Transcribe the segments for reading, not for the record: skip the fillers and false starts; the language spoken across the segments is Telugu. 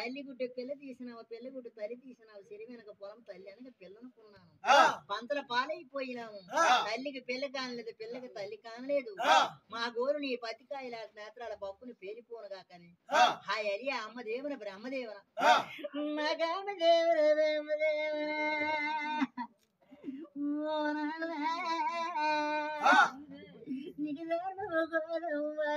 తల్లి గుడ్డ పిల్ల తీసినావు, పిల్ల గుడ్డ తల్లి తీసినావు, సిరి వెనక పొలం తల్లి అనక పిల్లనుకున్నాను. పంతల పాలైపోయినాము. తల్లికి పిల్ల కానలేదు, పిల్లకి తల్లి కానలేదు. మా గోరు నీ పతికాయల నేత్రాల పప్పుని పేలిపోనుగా కానీ హాయ్ అరి అమ్మ దేవున బ్రహ్మదేవన మగమ్మ దేవున బ్రహ్మదేవన నీకు గోరవ్వా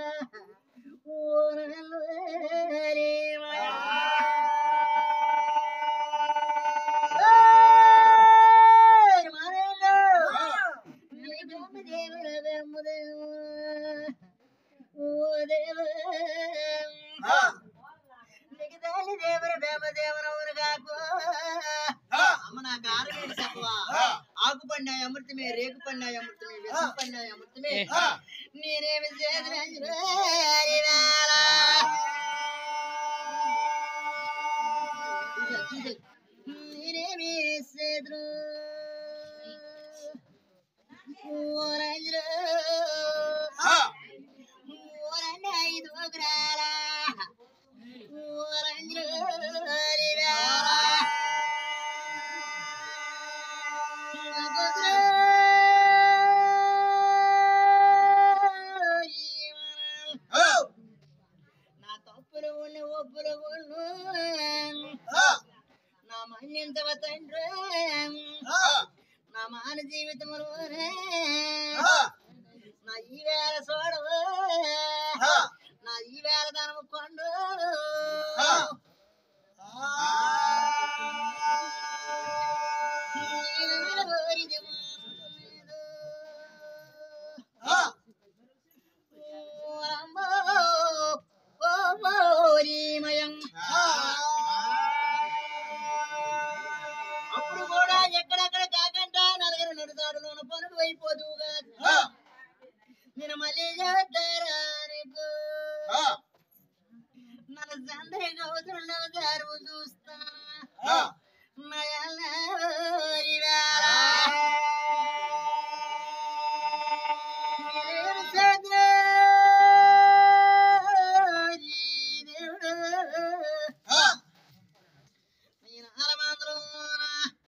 అమ్మ నాకు ఆరోగ్యం చెప్పవా ఆకు పడినాయి అమృతమే రేకు పడినాయి అమృతమే విషం పడినాయి అమృతమే నేనేమి చేతులు నేనేమి చేతులు ఓరండి 5 గ్రాల ఓరంజు నా తప్పులు ఉన్న ఒప్పులు ఉన్న నా మన్యంతవ తండ్రి నా మాన జీవితములోనే నా ఈ వేళ చూడవు నా ఈ వేళ ధనము కొండు అప్పుడు కూడా ఎక్కడెక్కడ కాకుండా నలుగురు నడుదాడులోన పనులు అయిపోదుగా నేను మళ్ళీ చేస్తారా నీకు మన సందరి గౌతులు దారు చూస్తా నయన